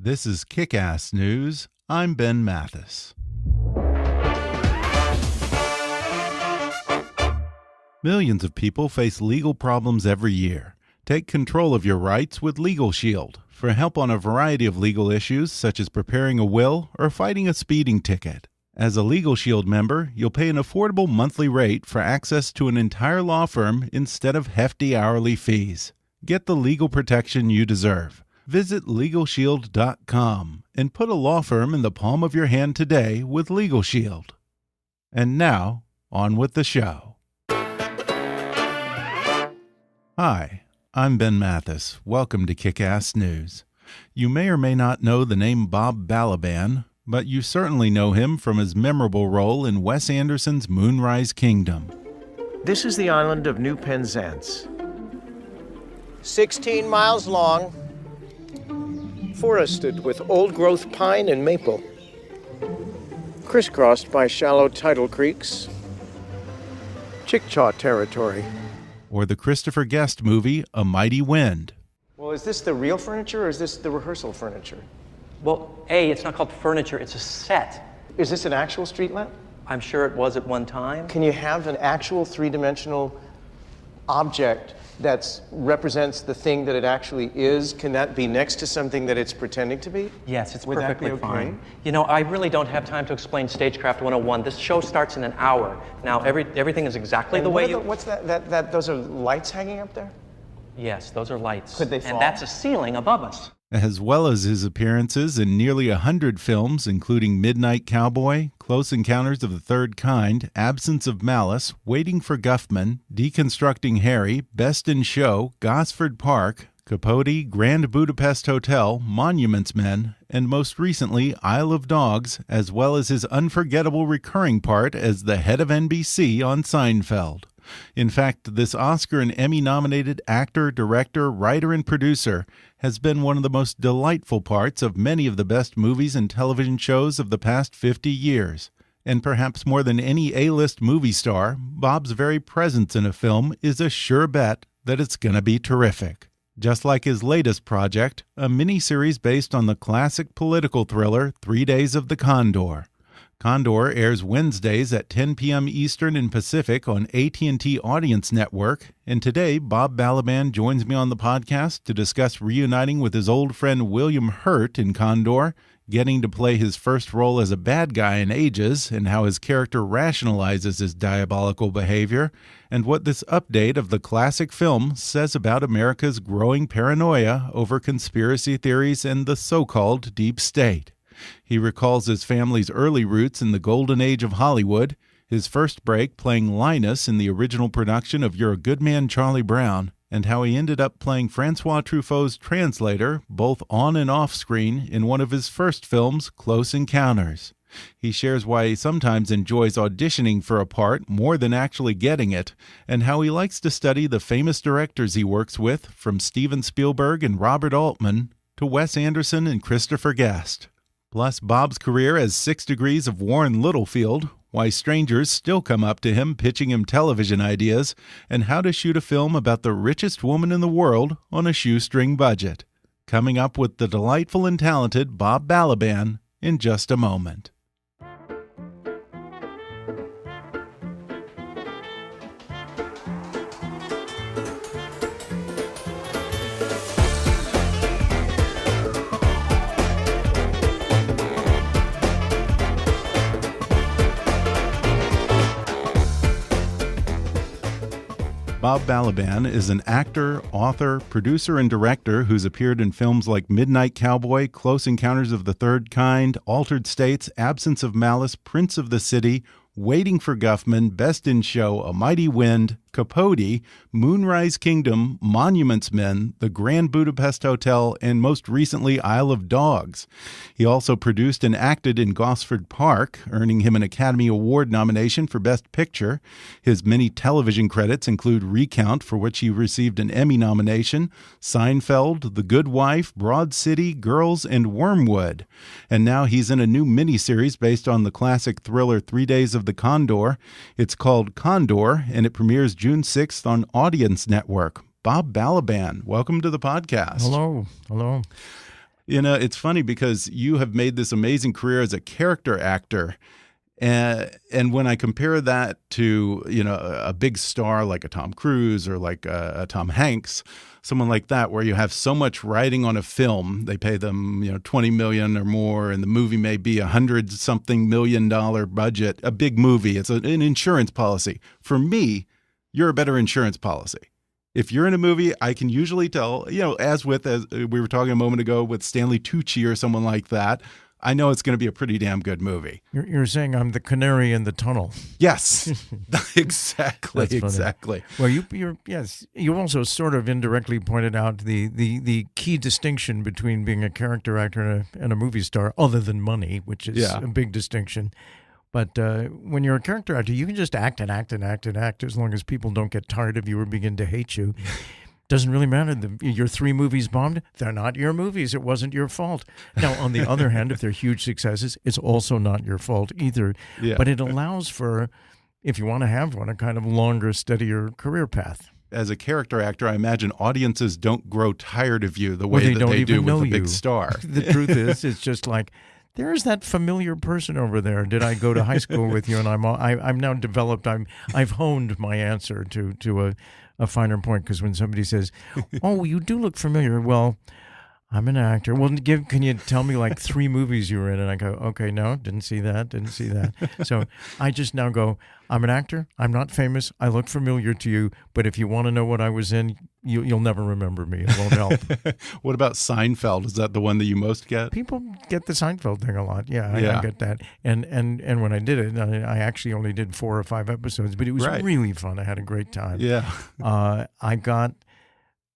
This is Kickass News. I'm Ben Mathis. Millions of people face legal problems every year. Take control of your rights with Legal Shield for help on a variety of legal issues such as preparing a will or fighting a speeding ticket. As a Legal Shield member, you'll pay an affordable monthly rate for access to an entire law firm instead of hefty hourly fees. Get the legal protection you deserve. Visit LegalShield.com and put a law firm in the palm of your hand today with Legal Shield. And now, on with the show. Hi, I'm Ben Mathis. Welcome to Kickass News. You may or may not know the name Bob Balaban, but you certainly know him from his memorable role in Wes Anderson's Moonrise Kingdom. This is the island of New Penzance. 16 miles long, forested with old-growth pine and maple, crisscrossed by shallow tidal creeks, Chickasaw territory. Or the Christopher Guest movie, A Mighty Wind. Well, is this the real furniture or is this the rehearsal furniture? Well, it's not called furniture, it's a set. Is this an actual street lamp? I'm sure it was at one time. Can you have an actual three-dimensional object that represents the thing that it actually is? Can that be next to something that it's pretending to be? Yes, it's Would that be perfectly okay? fine. You know, I really don't have time to explain Stagecraft 101. This show starts in an hour. Now, everything is exactly And the way what's that? Those are lights hanging up there? Yes, those are lights. Could they fall? And that's a ceiling above us. As well as his appearances in nearly 100 films, including Midnight Cowboy, Close Encounters of the Third Kind, Absence of Malice, Waiting for Guffman, Deconstructing Harry, Best in Show, Gosford Park, Capote, Grand Budapest Hotel, Monuments Men, and most recently Isle of Dogs, as well as his unforgettable recurring part as the head of NBC on Seinfeld. In fact, this Oscar and Emmy-nominated actor, director, writer, and producer has been one of the most delightful parts of many of the best movies and television shows of the past 50 years. And perhaps more than any A-list movie star, Bob's very presence in a film is a sure bet that it's going to be terrific. Just like his latest project, a miniseries based on the classic political thriller 3 Days of the Condor. Condor airs Wednesdays at 10 p.m. Eastern and Pacific on AT&T Audience Network, and today Bob Balaban joins me on the podcast to discuss reuniting with his old friend William Hurt in Condor, getting to play his first role as a bad guy in ages, and how his character rationalizes his diabolical behavior, and what this update of the classic film says about America's growing paranoia over conspiracy theories and the so-called deep state. He recalls his family's early roots in the golden age of Hollywood, his first break playing Linus in the original production of You're a Good Man, Charlie Brown, and how he ended up playing Francois Truffaut's translator, both on and off screen, in one of his first films, Close Encounters. He shares why he sometimes enjoys auditioning for a part more than actually getting it, and how he likes to study the famous directors he works with, from Steven Spielberg and Robert Altman to Wes Anderson and Christopher Guest. Plus Bob's career as 6 Degrees of Warren Littlefield, why strangers still come up to him pitching him television ideas, and how to shoot a film about the richest woman in the world on a shoestring budget. Coming up with the delightful and talented Bob Balaban in just a moment. Bob Balaban is an actor, author, producer, and director who's appeared in films like Midnight Cowboy, Close Encounters of the Third Kind, Altered States, Absence of Malice, Prince of the City, Waiting for Guffman, Best in Show, A Mighty Wind, Capote, Moonrise Kingdom, Monuments Men, the Grand Budapest Hotel, and most recently Isle of Dogs. He also produced and acted in Gosford Park, earning him an Academy Award nomination for Best Picture. His many television credits include Recount, for which he received an Emmy nomination, Seinfeld, The Good Wife, Broad City, Girls, and Wormwood. And now he's in a new miniseries based on the classic thriller 3 Days of the Condor. It's called Condor, and it premieres June 6th on Audience Network. Bob Balaban, welcome to the podcast. Hello. Hello. It's funny because you have made this amazing career as a character actor. And when I compare that to, a big star like a Tom Cruise or like a Tom Hanks, someone like that, where you have so much riding on a film, they pay them, 20 million or more, and the movie may be $100-something million budget, a big movie. It's an insurance policy. For me, you're a better insurance policy. If you're in a movie, I can usually tell, as we were talking a moment ago with Stanley Tucci or someone like that, I know it's going to be a pretty damn good movie. You're saying I'm the canary in the tunnel. Yes, exactly, exactly. Well, you also sort of indirectly pointed out the key distinction between being a character actor and a movie star, other than money, which is a big distinction. But when you're a character actor, you can just act and act and act and act as long as people don't get tired of you or begin to hate you. Doesn't really matter. Your 3 movies bombed. They're not your movies. It wasn't your fault. Now, on the other hand, if they're huge successes, it's also not your fault either. Yeah. But it allows for, if you want to have one, a kind of longer, steadier career path. As a character actor, I imagine audiences don't grow tired of you the way that they do with a big star. The truth is, it's just like, there's that familiar person over there. Did I go to high school with you? And I'm now developed. I've honed my answer to a finer point, because when somebody says, "Oh, you do look familiar," well, I'm an actor. Well, can you tell me like 3 movies you were in? And I go, okay, no, didn't see that. So I just now go, I'm an actor. I'm not famous. I look familiar to you. But if you want to know what I was in, you'll never remember me. It won't help. What about Seinfeld? Is that the one that you most get? People get the Seinfeld thing a lot. Yeah, I get that. And when I did it, I actually only did 4 or 5 episodes, but it was really fun. I had a great time. Yeah.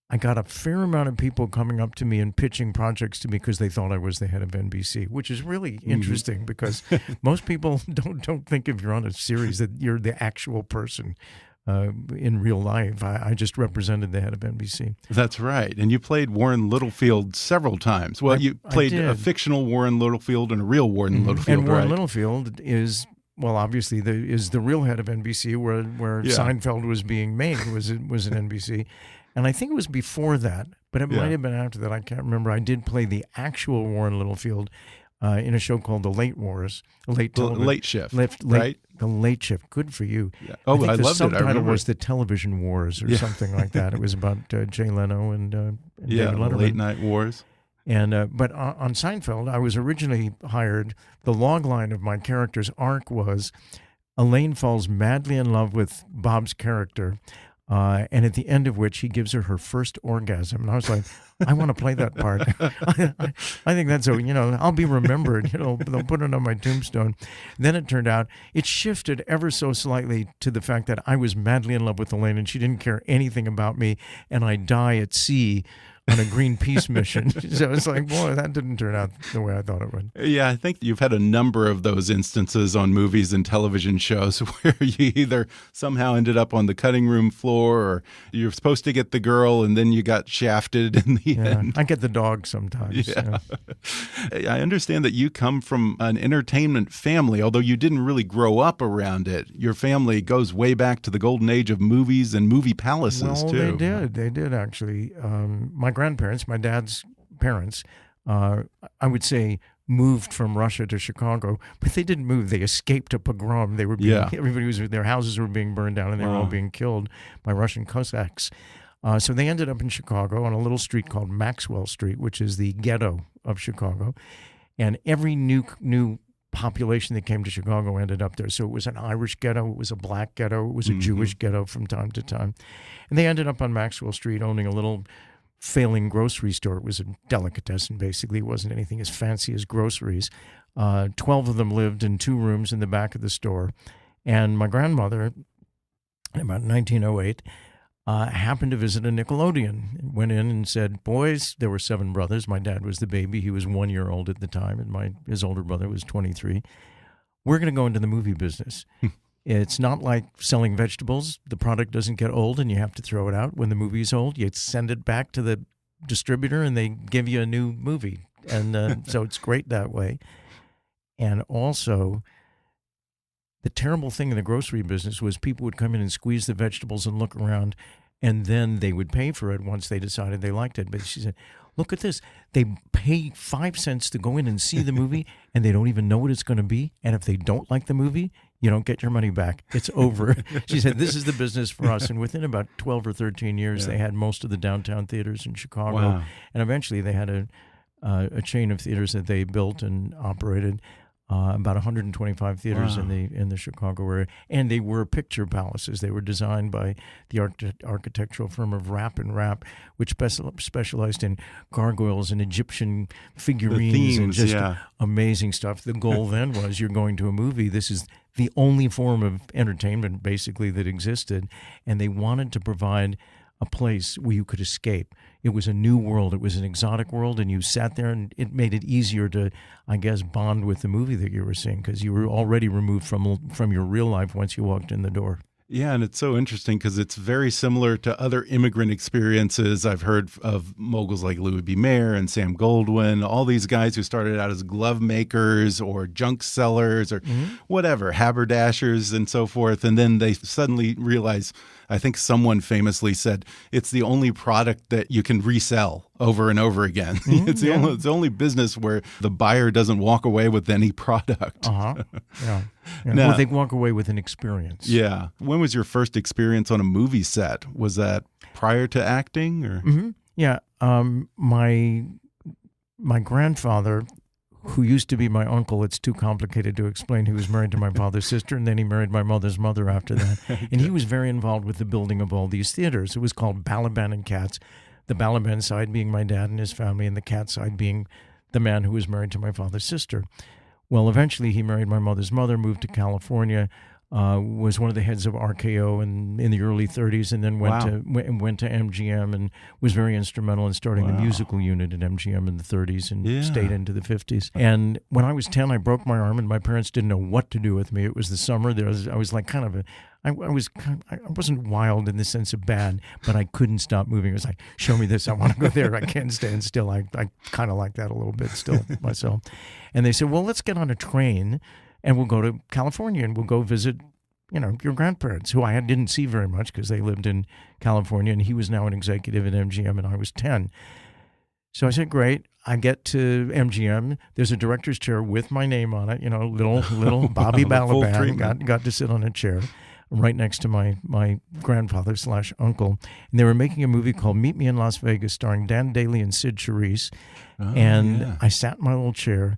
I got a fair amount of people coming up to me and pitching projects to me because they thought I was the head of NBC, which is really interesting because most people don't think if you're on a series that you're the actual person in real life. I just represented the head of NBC. That's right. And you played Warren Littlefield several times. Well, you played a fictional Warren Littlefield and a real Warren Littlefield, and Warren Littlefield is... Well, obviously, is the real head of NBC, where Seinfeld was being made, was an NBC. And I think it was before that, but it might have been after that. I can't remember. I did play the actual Warren Littlefield in a show called The Late Wars. Late Shift, right? The Late Shift. Good for you. Yeah. Oh, I loved it. The subtitle was The Television Wars or something like that. It was about Jay Leno and David Letterman. Late Night Wars. And but on Seinfeld, I was originally hired. The log line of my character's arc was Elaine falls madly in love with Bob's character, and at the end of which he gives her first orgasm. And I was like, I want to play that part. I think that's I'll be remembered. They'll put it on my tombstone. Then it turned out it shifted ever so slightly to the fact that I was madly in love with Elaine, and she didn't care anything about me, and I die at sea on a Greenpeace mission. So it's like, boy, that didn't turn out the way I thought it would. Yeah, I think you've had a number of those instances on movies and television shows where you either somehow ended up on the cutting room floor, or you're supposed to get the girl and then you got shafted in the end. I get the dog sometimes. Yeah. I understand that you come from an entertainment family, although you didn't really grow up around it. Your family goes way back to the golden age of movies and movie palaces, too. They did actually. My grandparents, my dad's parents, I would say moved from Russia to Chicago, but they didn't move. They escaped a pogrom. They were their houses were being burned down, and they were all being killed by Russian Cossacks. So they ended up in Chicago on a little street called Maxwell Street, which is the ghetto of Chicago. And every new population that came to Chicago ended up there. So it was an Irish ghetto, it was a black ghetto, it was a Jewish ghetto from time to time. And they ended up on Maxwell Street owning a little failing grocery store. It was a delicatessen, basically. It wasn't anything as fancy as groceries. 12 of them lived in 2 rooms in the back of the store. And my grandmother, in about 1908, happened to visit a Nickelodeon. Went in and said, boys, there were 7 brothers. My dad was the baby. He was 1 year old at the time, and his older brother was 23. We're going to go into the movie business. It's not like selling vegetables. The product doesn't get old and you have to throw it out. When the movie's old, you send it back to the distributor and they give you a new movie. And so it's great that way. And also, the terrible thing in the grocery business was people would come in and squeeze the vegetables and look around, and then they would pay for it once they decided they liked it. But she said, look at this. They pay 5 cents to go in and see the movie, and they don't even know what it's going to be. And if they don't like the movie, you don't get your money back. It's over. She said, this is the business for us. And within about 12 or 13 years, they had most of the downtown theaters in Chicago. Wow. And eventually they had a chain of theaters that they built and operated. About 125 theaters in the Chicago area, and they were picture palaces. They were designed by the architectural firm of Rapp and Rapp, which specialized in gargoyles and Egyptian figurines and just amazing stuff. The goal then was, you're going to a movie. This is the only form of entertainment basically that existed, and they wanted to provide a place where you could escape. It was a new world. It was an exotic world, and you sat there, and it made it easier to, I guess, bond with the movie that you were seeing, because you were already removed from your real life once you walked in the door. Yeah, and it's so interesting because it's very similar to other immigrant experiences. I've heard of moguls like Louis B. Mayer and Sam Goldwyn, all these guys who started out as glove makers or junk sellers or whatever, haberdashers and so forth. And then they suddenly realize, I think someone famously said, it's the only product that you can resell over and over again. It's the only business where the buyer doesn't walk away with any product. Yeah. Now, well, they walk away with an experience. Yeah. When was your first experience on a movie set? Was that prior to acting, or? Yeah. My grandfather, who used to be my uncle, it's too complicated to explain. He was married to my father's sister, and then he married my mother's mother after that. And he was very involved with the building of all these theaters. It was called Balaban and Katz, the Balaban side being my dad and his family, and the Katz side being the man who was married to my father's sister. Well, eventually he married my mother's mother, moved to California, was one of the heads of RKO in the early 30s, and then went to MGM and was very instrumental in starting the musical unit at MGM in the 30s and stayed into the 50s. And when I was 10, I broke my arm, and my parents didn't know what to do with me. It was the summer. I was like I wasn't wild in the sense of bad, but I couldn't stop moving. It was like, show me this. I want to go there. I can't stand still. I kind of like that a little bit still myself. And they said, well, let's get on a train and we'll go to California and we'll go visit, your grandparents, who I didn't see very much because they lived in California, and he was now an executive at MGM and I was 10. So I said, great. I get to MGM. There's a director's chair with my name on it, little Bobby Balaban. Got to sit on a chair right next to my grandfather/uncle. And they were making a movie called Meet Me in Las Vegas, starring Dan Daly and Sid Charisse. I sat in my little chair,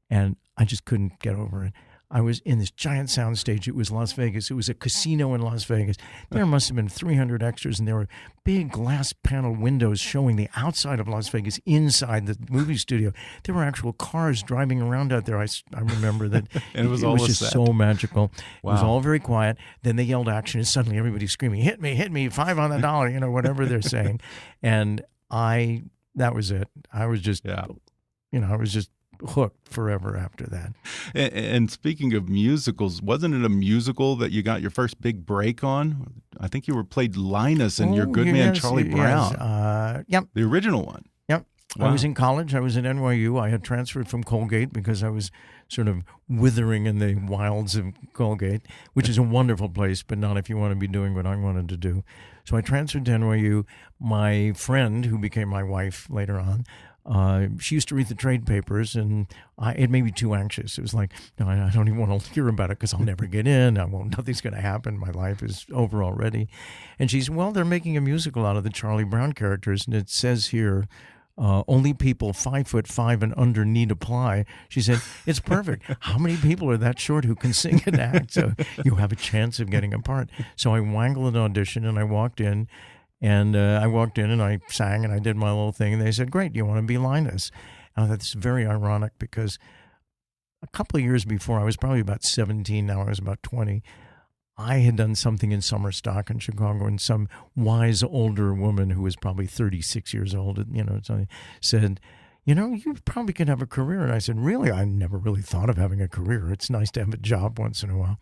and I just couldn't get over it. I was in this giant soundstage. It was Las Vegas. It was a casino in Las Vegas. There must have been 300 extras, and there were big glass panel windows showing the outside of Las Vegas inside the movie studio. There were actual cars driving around out there. I remember that. And it was just so magical. Wow. It was all very quiet. Then they yelled action, and suddenly everybody's screaming, hit me, $5 on the dollar, whatever they're saying. And that was it. I was just, I was just hooked forever after that. And speaking of musicals, wasn't it a musical that you got your first big break on? I think you played Linus in Your Good Man Charlie Brown. Yep. The original one. Yep. Wow. I was in college. I was at NYU. I had transferred from Colgate because I was sort of withering in the wilds of Colgate, which is a wonderful place, but not if you want to be doing what I wanted to do. So I transferred to NYU. My friend, who became my wife later on, she used to read the trade papers, and it made me too anxious. It was like, no, I don't even want to hear about it because I'll never get in. Nothing's going to happen. My life is over already. And she said, well, they're making a musical out of the Charlie Brown characters, and it says here, only people 5'5" and under need apply. She said, it's perfect. How many people are that short who can sing and act? So you have a chance of getting a part. So I wangled an audition, and I walked in. And I sang and I did my little thing. And they said, great, do you want to be Linus? And I thought, this is very ironic because a couple of years before, I was probably about 17, now I was about 20, I had done something in summer stock in Chicago, and some wise older woman who was probably 36 years old, said, you probably could have a career. And I said, really? I never really thought of having a career. It's nice to have a job once in a while.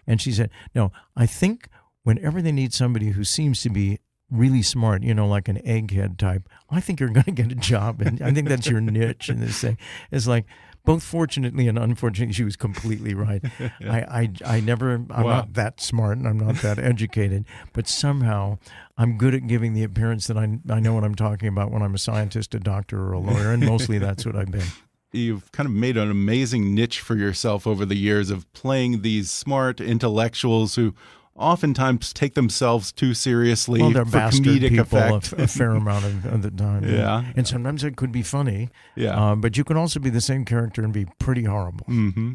And she said, no, I think whenever they need somebody who seems to be really smart, like an egghead type, I think you're going to get a job, and I think that's your niche in this thing. It's like, both fortunately and unfortunately, she was completely right. I'm not that smart and I'm not that educated, but somehow I'm good at giving the appearance that I know what I'm talking about when I'm a scientist, a doctor, or a lawyer, and mostly that's what I've been. You've kind of made an amazing niche for yourself over the years of playing these smart intellectuals who oftentimes take themselves too seriously they're for bastard comedic people effect. a fair amount of the time. Yeah. And sometimes it could be funny. Yeah. But you can also be the same character and be pretty horrible.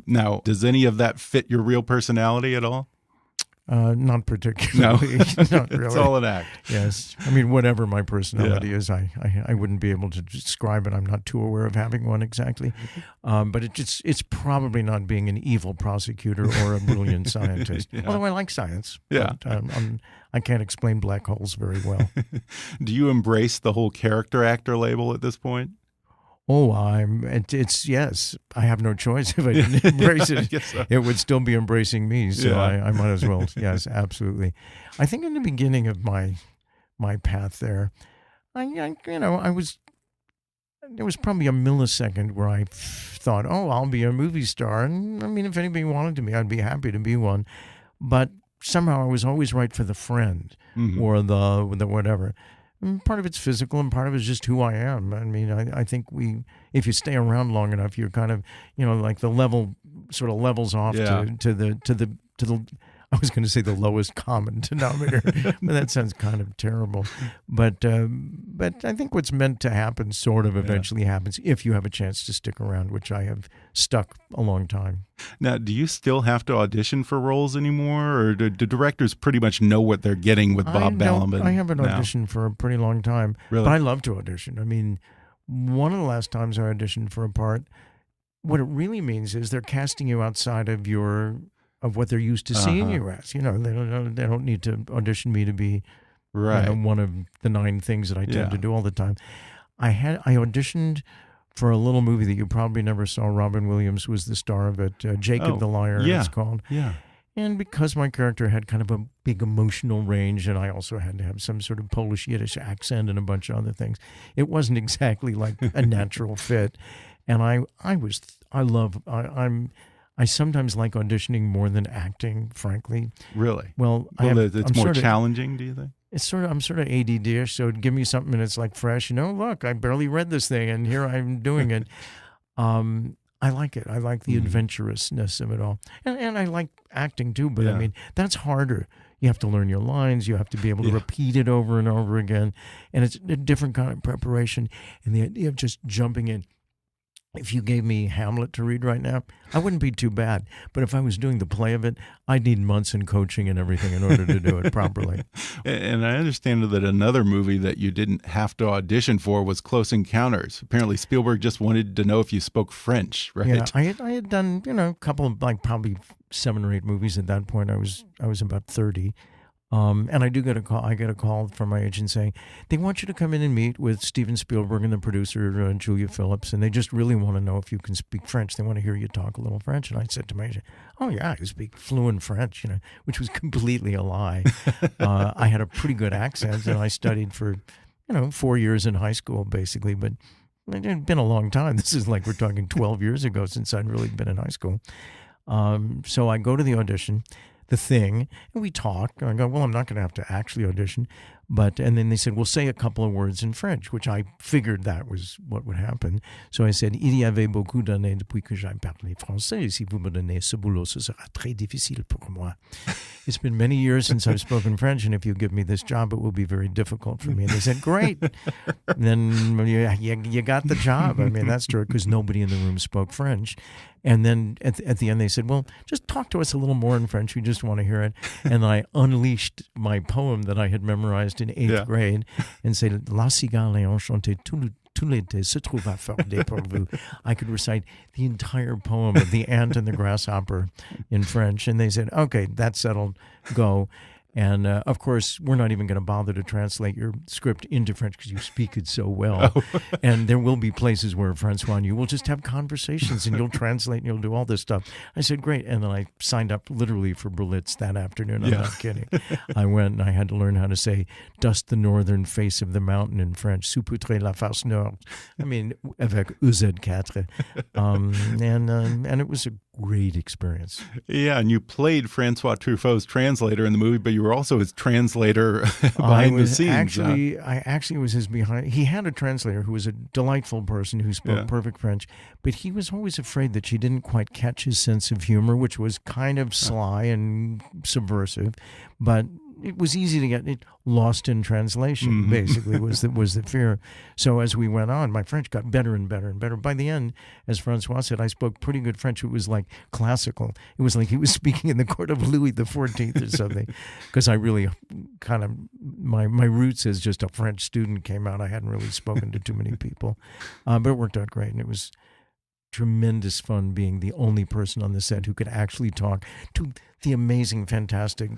Now, does any of that fit your real personality at all? Not particularly. No. Not really. It's all an act. Yes. I mean, whatever my personality is, I wouldn't be able to describe it. I'm not too aware of having one exactly. But it's probably not being an evil prosecutor or a brilliant scientist. Although I like science. Yeah. But, I can't explain black holes very well. Do you embrace the whole character actor label at this point? Oh, it's yes. I have no choice. If I didn't embrace it, so. It would still be embracing me. So Yeah. I might as well. Yes, absolutely. I think in the beginning of my path there, there was probably a millisecond where I thought, oh, I'll be a movie star. And I mean, if anybody wanted me, I'd be happy to be one. But somehow I was always right for the friend or the whatever. And part of it's physical and part of it's just who I am. I mean, I think if you stay around long enough, you're kind of, like the level sort of levels off to the I was going to say the lowest common denominator, but that sounds kind of terrible. But I think what's meant to happen sort of eventually happens if you have a chance to stick around, which I have stuck a long time. Now, do you still have to audition for roles anymore, or do directors pretty much know what they're getting with Bob Balaban? I haven't auditioned for a pretty long time, Really? But I love to audition. I mean, one of the last times I auditioned for a part, what it really means is they're casting you outside of what they're used to seeing you as. They don't need to audition me to be one of the 9 things that I tend to do all the time. I auditioned for a little movie that you probably never saw. Robin Williams was the star of it. Jacob the Liar, it's called. Yeah. And because my character had kind of a big emotional range, and I also had to have some sort of Polish Yiddish accent and a bunch of other things, it wasn't exactly like a natural fit. And I sometimes like auditioning more than acting, frankly. Really? Well, it's more challenging, do you think? I'm sort of ADD-ish, so give me something and it's like fresh. Look, I barely read this thing and here I'm doing it. I like it. I like the adventurousness of it all. And I like acting too, but I mean, that's harder. You have to learn your lines. You have to be able to repeat it over and over again. And it's a different kind of preparation. And the idea of just jumping in. If you gave me Hamlet to read right now, I wouldn't be too bad. But if I was doing the play of it, I'd need months in coaching and everything in order to do it properly. And I understand that another movie that you didn't have to audition for was Close Encounters. Apparently Spielberg just wanted to know if you spoke French, right? Yeah, I had done, a couple of probably 7 or 8 movies at that point. I was about 30. And I get a call from my agent saying, they want you to come in and meet with Steven Spielberg and the producer, Julia Phillips, and they just really want to know if you can speak French. They want to hear you talk a little French. And I said to my agent, oh yeah, I speak fluent French, which was completely a lie. I had a pretty good accent, and I studied for, 4 years in high school, basically, but it had been a long time. This is like we're talking 12 years ago since I'd really been in high school. So I go to the audition. The thing, and we talk. And I go, well, I'm not going to have to actually audition, and then they said, well, say a couple of words in French, which I figured that was what would happen. So I said, il y avait beaucoup d'années depuis que j'ai parlé français. Si vous me donnez ce boulot, ce sera très difficile pour moi. It's been many years since I've spoken French, and if you give me this job, it will be very difficult for me. And they said, great. And then you got the job. I mean, that's true, because nobody in the room spoke French. And then at the end, they said, well, just talk to us a little more in French. We just want to hear it. And I unleashed my poem that I had memorized in 8th grade and said, La cigale enchantée tout l'été se trouve à Fordé pour vous. I could recite the entire poem of The Ant and the Grasshopper in French. And they said, okay, that's settled, go. And of course, we're not even going to bother to translate your script into French because you speak it so well. Oh. And there will be places where Francois and you will just have conversations and you'll translate and you'll do all this stuff. I said, great. And then I signed up literally for Berlitz that afternoon. I'm not kidding. I went and I had to learn how to say, dust the northern face of the mountain in French, saupoudrer la face nord. I mean, avec EZ4. And it was a great experience. Yeah, and you played Francois Truffaut's translator in the movie, but you were also his translator behind the scenes. I actually was his behind. He had a translator who was a delightful person who spoke perfect French, but he was always afraid that she didn't quite catch his sense of humor, which was kind of sly and subversive, but it was easy to get it lost in translation, basically, was the fear. So as we went on, my French got better and better and better. By the end, as Francois said, I spoke pretty good French. It was like classical. It was like he was speaking in the court of Louis XIV or something, because I really kind of, my roots as just a French student came out. I hadn't really spoken to too many people, but it worked out great, and it was tremendous fun being the only person on the set who could actually talk to the amazing, fantastic,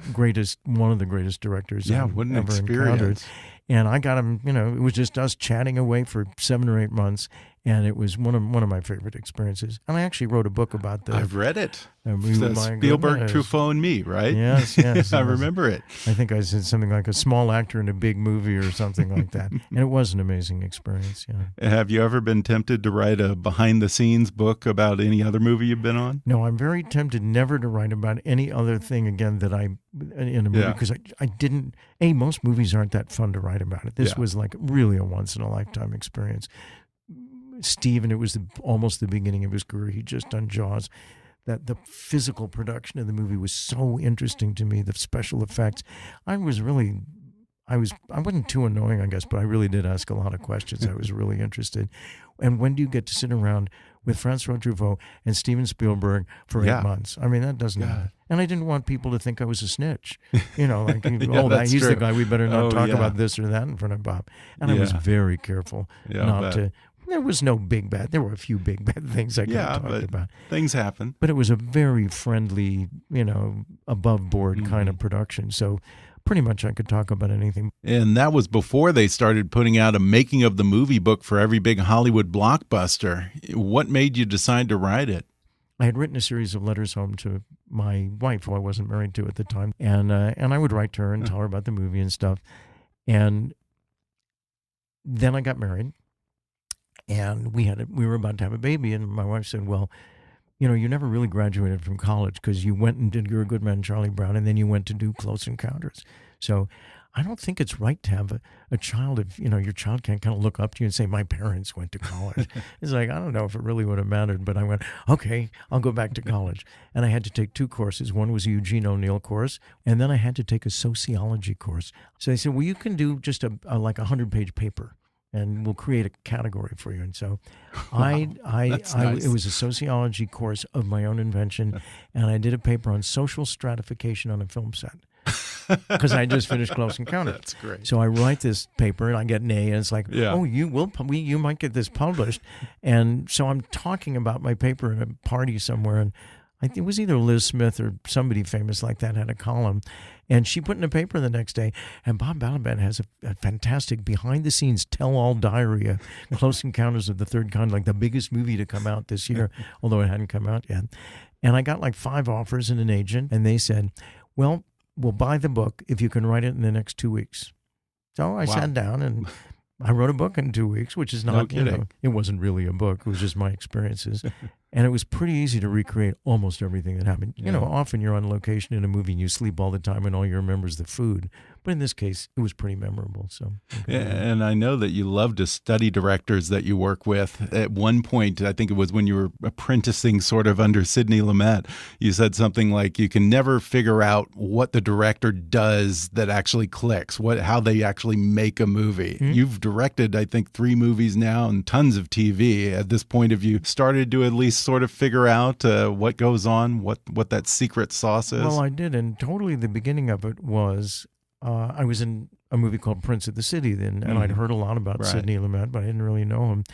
one of the greatest directors I've ever encountered. And I got him, it was just us chatting away for 7 or 8 months, and it was one of my favorite experiences. And I actually wrote a book about that. I've read it. Spielberg, Truffaut, and Me, right? Yes. I remember it. I think I said something like a small actor in a big movie or something like that. And it was an amazing experience, Have you ever been tempted to write a behind-the-scenes book about any other movie you've been on? No, I'm very tempted never to write about any other thing again that in a movie, because I didn't, most movies aren't that fun to write about it. This was like really a once-in-a-lifetime experience. Steven, it was almost the beginning of his career. He'd just done Jaws. That the physical production of the movie was so interesting to me, the special effects. I wasn't too annoying, I guess, but I really did ask a lot of questions. I was really interested. And when do you get to sit around with Francois Truffaut and Steven Spielberg for 8 months? I mean, that doesn't happen. And I didn't want people to think I was a snitch. He's the guy, we better not talk about this or that in front of Bob. And I was very careful not to. There was no big bad. There were a few big bad things I could have talked about. Things happen. But it was a very friendly, above board kind of production. So pretty much I could talk about anything. And that was before they started putting out a making of the movie book for every big Hollywood blockbuster. What made you decide to write it? I had written a series of letters home to my wife, who I wasn't married to at the time, and I would write to her and tell her about the movie and stuff. And then I got married. And we were about to have a baby, and my wife said, well, you never really graduated from college because you went and did You're a Good Man, Charlie Brown, and then you went to do Close Encounters. So I don't think it's right to have a child if, your child can't kind of look up to you and say, my parents went to college. It's like, I don't know if it really would have mattered, but I went, okay, I'll go back to college. And I had to take 2 courses. One was a Eugene O'Neill course, and then I had to take a sociology course. So they said, well, you can do just a 100-page paper, and we'll create a category for you. And so Nice. it was a sociology course of my own invention, and I did a paper on social stratification on a film set because I just finished Close Encounters. That's great. So I write this paper, and I get an A, and it's like, oh, you might get this published. And so I'm talking about my paper at a party somewhere, and I think it was either Liz Smith or somebody famous like that had a column, and she put in a paper the next day, and Bob Balaban has a fantastic behind-the-scenes tell-all diary of Close Encounters of the Third Kind, like the biggest movie to come out this year, although it hadn't come out yet. And I got like 5 offers and an agent, and they said, well, we'll buy the book if you can write it in the next 2 weeks. So I sat down and I wrote a book in 2 weeks, which is not, it wasn't really a book. It was just my experiences. And it was pretty easy to recreate almost everything that happened. Often you're on location in a movie and you sleep all the time and all you remember is the food. But in this case, it was pretty memorable. So, and I know that you love to study directors that you work with. At one point, I think it was when you were apprenticing sort of under Sidney Lumet, you said something like you can never figure out what the director does that actually clicks, how they actually make a movie. You've directed, I think, 3 movies now and tons of TV. At this point, have you started to at least sort of figure out what goes on, what that secret sauce is? Well, I did, and totally the beginning of it was I was in a movie called Prince of the City then, and I'd heard a lot about Sidney Lumet, but I didn't really know him,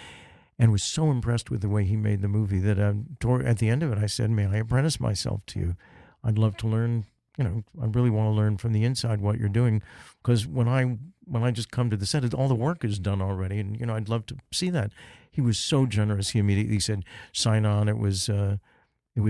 and was so impressed with the way he made the movie that at the end of it I said, may I apprentice myself to you? I'd love to learn I really want to learn from the inside what you're doing, because when I just come to the set, all the work is done already, and I'd love to see that. He was so generous. He immediately said, "Sign on." It was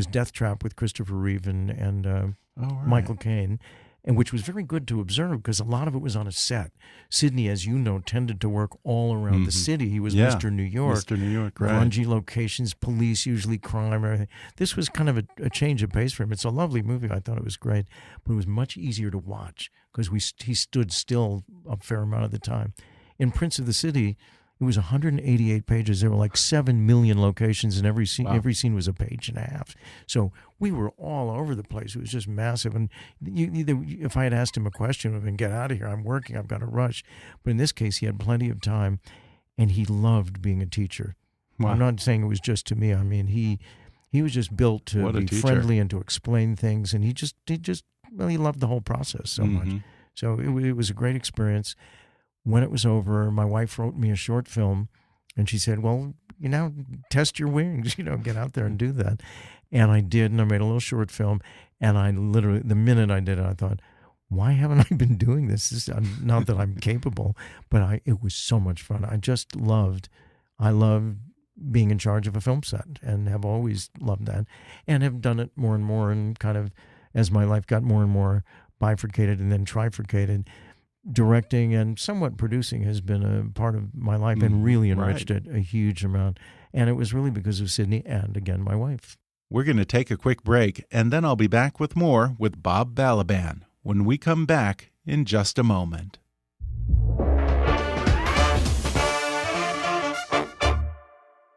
Death Trap with Christopher Reeve and right. Michael Caine, and which was very good to observe because a lot of it was on a set. Sidney, as you know, tended to work all around the city. He was Mr. New York. Mr. New York, right. Grungy locations, police, usually crime, everything. This was kind of a change of pace for him. It's a lovely movie. I thought it was great, but it was much easier to watch because he stood still a fair amount of the time. In Prince of the City, it was 188 pages. There were like 7 million locations, and every scene was a page and a half. So we were all over the place. It was just massive. And if I had asked him a question, I would have been, "Get out of here. I'm working. I've got to rush." But in this case, he had plenty of time, and he loved being a teacher. Wow. I'm not saying it was just to me. I mean, he was just built to be friendly and to explain things, and he loved the whole process so much. So it was a great experience. When it was over, my wife wrote me a short film, and she said, "Well, test your wings, get out there and do that." And I did, and I made a little short film, and I literally, the minute I did it, I thought, why haven't I been doing this? Not that I'm capable, but it was so much fun. I loved being in charge of a film set, and have always loved that, and have done it more and more, and kind of, as my life got more and more bifurcated and then trifurcated, directing and somewhat producing has been a part of my life and really enriched it a huge amount. And it was really because of Sidney and, again, my wife. We're going to take a quick break, and then I'll be back with more with Bob Balaban when we come back in just a moment.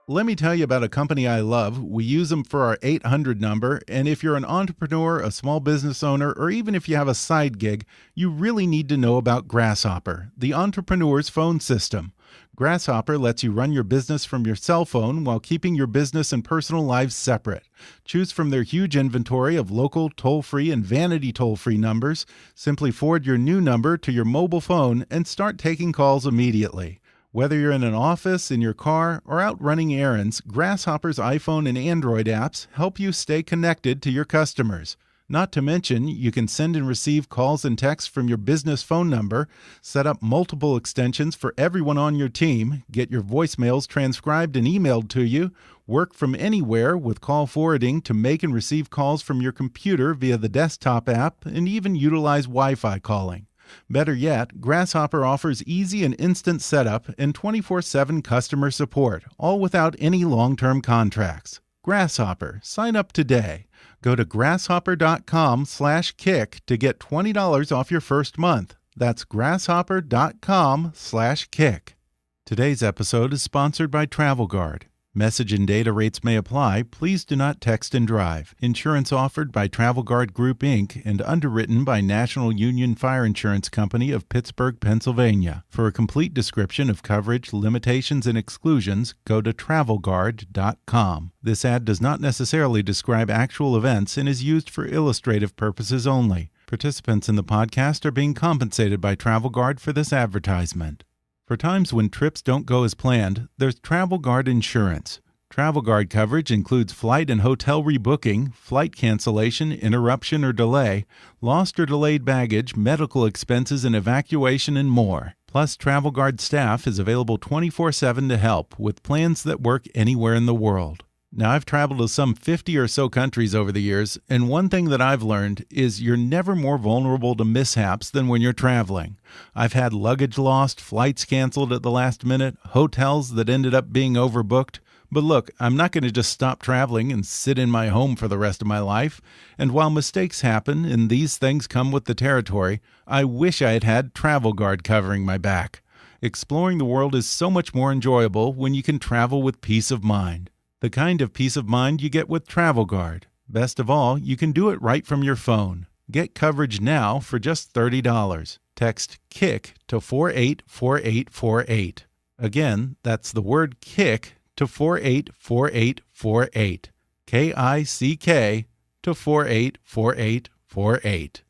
Let me tell you about a company I love. We use them for our 800 number, and if you're an entrepreneur, a small business owner, or even if you have a side gig, you really need to know about Grasshopper, the entrepreneur's phone system. Grasshopper lets you run your business from your cell phone while keeping your business and personal lives separate. Choose from their huge inventory of local, toll-free, and vanity toll-free numbers. Simply forward your new number to your mobile phone and start taking calls immediately. Whether you're in an office, in your car, or out running errands, Grasshopper's iPhone and Android apps help you stay connected to your customers. Not to mention, you can send and receive calls and texts from your business phone number, set up multiple extensions for everyone on your team, get your voicemails transcribed and emailed to you, work from anywhere with call forwarding to make and receive calls from your computer via the desktop app, and even utilize Wi-Fi calling. Better yet, Grasshopper offers easy and instant setup and 24/7 customer support, all without any long-term contracts. Grasshopper. Sign up today. Go to grasshopper.com/kick to get $20 off your first month. That's grasshopper.com/kick. Today's episode is sponsored by TravelGuard. Message and data rates may apply. Please do not text and drive. Insurance offered by TravelGuard Group, Inc. and underwritten by National Union Fire Insurance Company of Pittsburgh, Pennsylvania. For a complete description of coverage, limitations, and exclusions, go to TravelGuard.com. This ad does not necessarily describe actual events and is used for illustrative purposes only. Participants in the podcast are being compensated by TravelGuard for this advertisement. For times when trips don't go as planned, there's TravelGuard Insurance. TravelGuard coverage includes flight and hotel rebooking, flight cancellation, interruption or delay, lost or delayed baggage, medical expenses and evacuation, and more. Plus, TravelGuard staff is available 24/7 to help with plans that work anywhere in the world. Now, I've traveled to some 50 or so countries over the years, and one thing that I've learned is you're never more vulnerable to mishaps than when you're traveling. I've had luggage lost, flights canceled at the last minute, hotels that ended up being overbooked. But look, I'm not going to just stop traveling and sit in my home for the rest of my life. And while mistakes happen and these things come with the territory, I wish I had had TravelGuard covering my back. Exploring the world is so much more enjoyable when you can travel with peace of mind. The kind of peace of mind you get with TravelGuard. Best of all, you can do it right from your phone. Get coverage now for just $30. Text KICK to 484848. Again, that's the word KICK to 484848. KICK to 484848.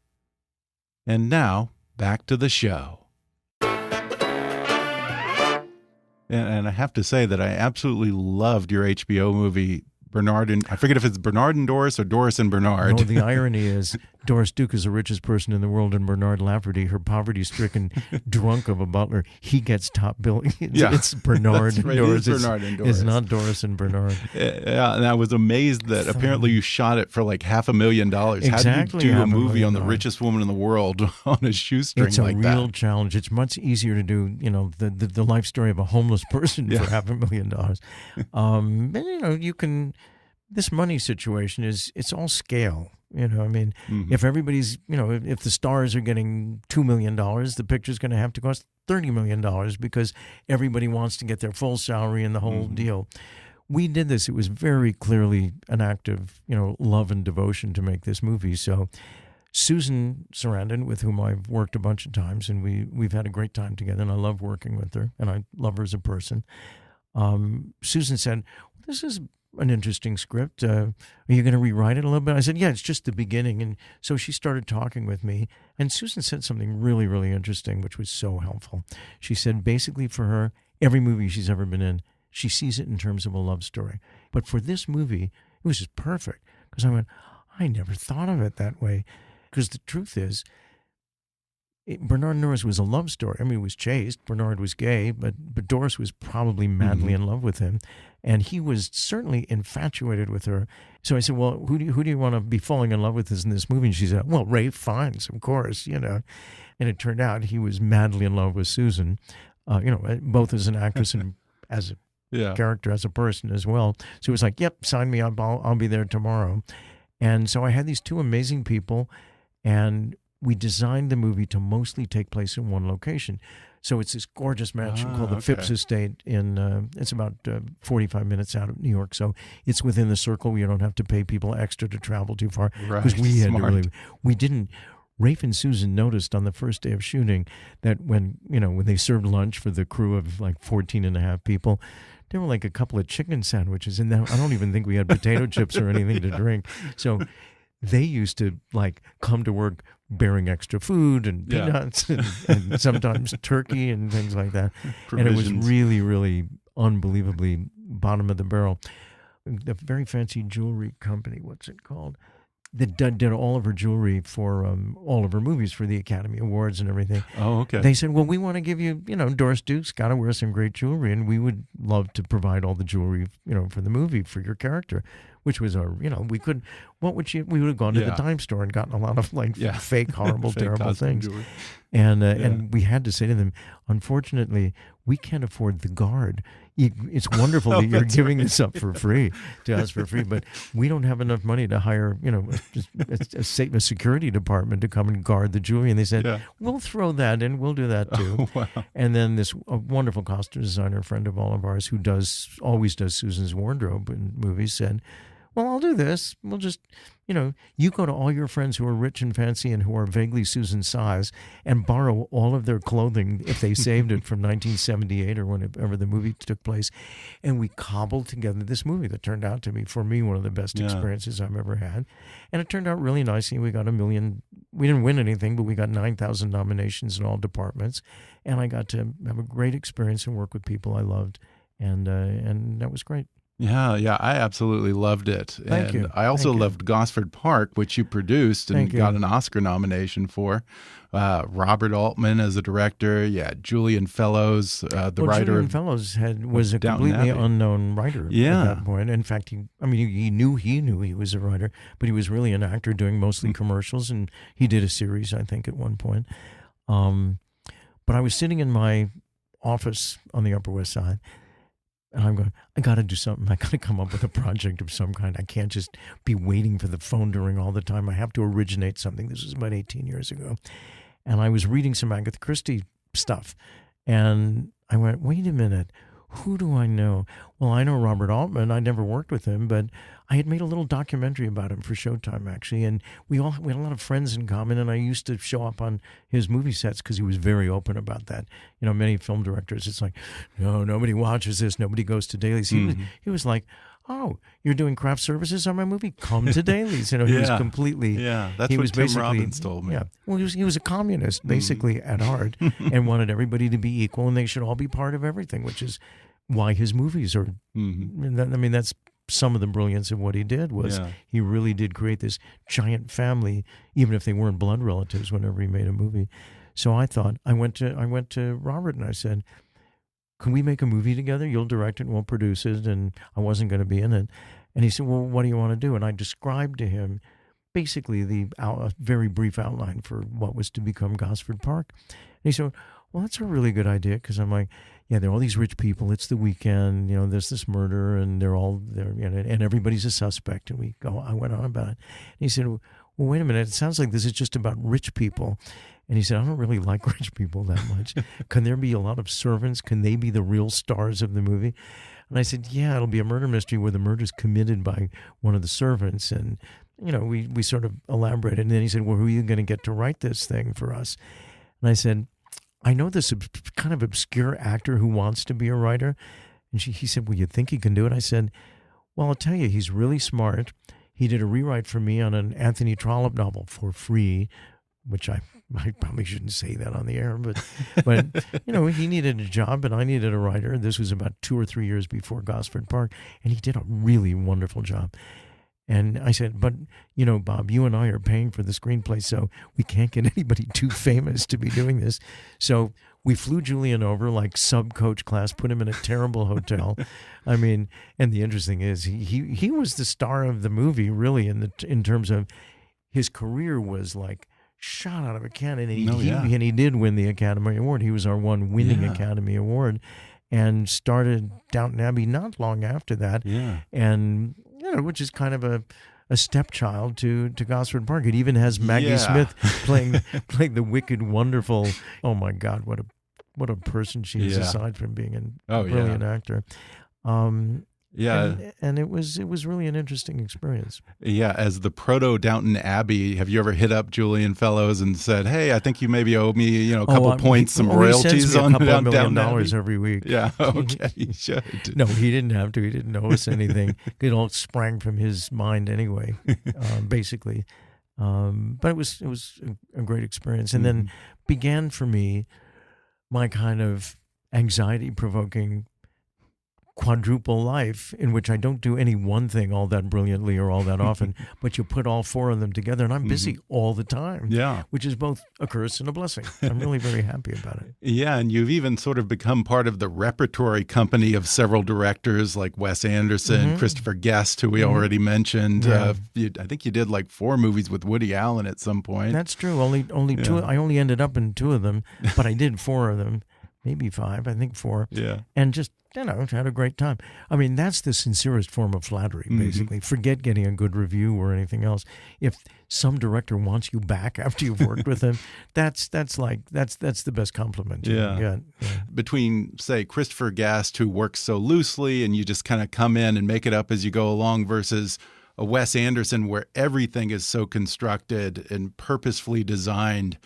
And now, back to the show. And I have to say that I absolutely loved your HBO movie, Bernard and I forget if it's Bernard and Doris or Doris and Bernard. No, the irony is Doris Duke is the richest person in the world, and Bernard Lafferty, her poverty-stricken drunk of a butler, he gets top billing. It's Bernard and right. Doris. It's Bernard and Doris. It's not Doris and Bernard. Yeah, and I was amazed that apparently you shot it for like $500,000. Exactly. How do you do a movie on the richest woman in the world on a shoestring like that? It's a real challenge. It's much easier to do, the life story of a homeless person for $500,000. And, you can, this money situation it's all scale. If everybody's, if the stars are getting $2 million, the picture's going to have to cost $30 million because everybody wants to get their full salary and the whole deal. We did this. It was very clearly an act of, love and devotion to make this movie. So Susan Sarandon, with whom I've worked a bunch of times, and we've had a great time together, and I love working with her, and I love her as a person. Susan said, "This is an interesting script. Are you going to rewrite it a little bit?" I said, "Yeah, it's just the beginning." And so she started talking with me, and Susan said something really, really interesting, which was so helpful. She said, basically for her, every movie she's ever been in, she sees it in terms of a love story. But for this movie, it was just perfect because I went, I never thought of it that way. Because the truth is, Bernard and Doris was a love story. I mean, it was chaste. Bernard was gay, but Doris was probably madly in love with him. And he was certainly infatuated with her. So I said, well, who do you want to be falling in love with in this movie? And she said, well, Ralph Fiennes, of course, And it turned out he was madly in love with Susan, both as an actress and as a character, as a person as well. So it was like, yep, sign me up. I'll be there tomorrow. And so I had these two amazing people, and we designed the movie to mostly take place in one location. So it's this gorgeous mansion called the Phipps Estate it's about 45 minutes out of New York. So it's within the circle. We don't have to pay people extra to travel too far. Because we had Rafe and Susan noticed on the first day of shooting that when they served lunch for the crew of like 14 and a half people, there were like a couple of chicken sandwiches in there. I don't even think we had potato chips or anything to drink. So they used to like come to work bearing extra food and peanuts and sometimes turkey and things like that. And it was really, really unbelievably bottom of the barrel. The very fancy jewelry company, what's it called? That did all of her jewelry for all of her movies for the Academy Awards and everything. Oh, okay. They said, well, we want to give you, Doris Duke's got to wear some great jewelry, and we would love to provide all the jewelry, for the movie for your character, which was we could, we would have gone to the dime store and gotten a lot of fake, horrible, terrible things. Jewelry. And we had to say to them, unfortunately, we can't afford the guard. It's wonderful that you're giving this up for free to us for free, but we don't have enough money to hire, a security department to come and guard the jewelry. And they said, we'll throw that in. We'll do that too. Oh, wow. And then this wonderful costume designer, friend of all of ours, who always does Susan's wardrobe in movies, said, well, I'll do this. We'll just, you go to all your friends who are rich and fancy and who are vaguely Susan's size and borrow all of their clothing if they saved it from 1978 or whenever the movie took place. And we cobbled together this movie that turned out to be, for me, one of the best experiences I've ever had. And it turned out really nicely. We got $1 million. We didn't win anything, but we got 9,000 nominations in all departments. And I got to have a great experience and work with people I loved. And that was great. Yeah, I absolutely loved it. Thank you. I also loved Gosford Park, which you produced and got an Oscar nomination for. Robert Altman as a director. Julian Fellows, the writer. Julian Fellows was a completely unknown writer at that point. In fact, he knew he was a writer, but he was really an actor doing mostly commercials, and he did a series, I think, at one point. But I was sitting in my office on the Upper West Side, and I'm going, I got to do something. I got to come up with a project of some kind. I can't just be waiting for the phone to ring all the time. I have to originate something. This was about 18 years ago. And I was reading some Agatha Christie stuff. And I went, wait a minute. Who do I know? Well, I know Robert Altman. I never worked with him, but I had made a little documentary about him for Showtime, actually. And we had a lot of friends in common, and I used to show up on his movie sets because he was very open about that. Many film directors, it's like, no, nobody watches this. Nobody goes to dailies. He was like, oh, you're doing craft services on my movie? Come to dailies. He was completely... Yeah, that's what Tim Robbins told me. Yeah. Well, he was a communist, basically, at heart, and wanted everybody to be equal, and they should all be part of everything, which is why his movies are... I mean, that's some of the brilliance of what he did was he really did create this giant family, even if they weren't blood relatives. Whenever he made a movie, so I thought I went to Robert and I said, "Can we make a movie together? You'll direct it and we'll produce it." And I wasn't going to be in it, and he said, "Well, what do you want to do?" And I described to him basically a very brief outline for what was to become Gosford Park. And he said, "Well, that's a really good idea," because I'm like, yeah, there are all these rich people. It's the weekend, there's this murder, and they're all there, and everybody's a suspect. And I went on about it. And he said, "Well, wait a minute. It sounds like this is just about rich people." And he said, "I don't really like rich people that much. Can there be a lot of servants? Can they be the real stars of the movie?" And I said, "Yeah, it'll be a murder mystery where the murder is committed by one of the servants." And we sort of elaborated. And then he said, "Well, who are you going to get to write this thing for us?" And I said, "I know this kind of obscure actor who wants to be a writer." And he said, "Well, you think he can do it?" I said, "Well, I'll tell you, he's really smart. He did a rewrite for me on an Anthony Trollope novel for free," which I probably shouldn't say that on the air, but he needed a job and I needed a writer. This was about 2 or 3 years before Gosford Park, and he did a really wonderful job. And I said, "But, Bob, you and I are paying for the screenplay, so we can't get anybody too famous to be doing this." So we flew Julian over like sub-coach class, put him in a terrible hotel. I mean, and the interesting is he was the star of the movie, really, in terms of his career was like shot out of a cannon. And he did win the Academy Award. He was our one winning Academy Award and started Downton Abbey not long after that. Yeah. And which is kind of a stepchild to Gosford Park. It even has Maggie Smith playing the wicked, wonderful. Oh my God, what a person she is aside from being a brilliant actor. And it was really an interesting experience. Yeah, as the proto Downton Abbey, have you ever hit up Julian Fellows and said, "Hey, I think you maybe owe me, a couple points, some royalties on $2 million every week"? Yeah, okay, you should. No, he didn't have to. He didn't owe us anything. It all sprang from his mind anyway, basically. But it was a great experience, and then began for me my kind of anxiety-provoking quadruple life in which I don't do any one thing all that brilliantly or all that often, but you put all 4 of them together and I'm busy all the time, which is both a curse and a blessing. I'm really very happy about it. Yeah, and you've even sort of become part of the repertory company of several directors like Wes Anderson, Christopher Guest, who we already mentioned. I think you did like 4 movies with Woody Allen at some point. That's true. Only 2. I only ended up in 2 of them, but I did 4 of them. Maybe 5, I think 4. Yeah. And just, had a great time. I mean, that's the sincerest form of flattery, basically. Forget getting a good review or anything else. If some director wants you back after you've worked with him, that's the best compliment you can get. Yeah. Between, say, Christopher Guest, who works so loosely and you just kind of come in and make it up as you go along, versus a Wes Anderson where everything is so constructed and purposefully designed,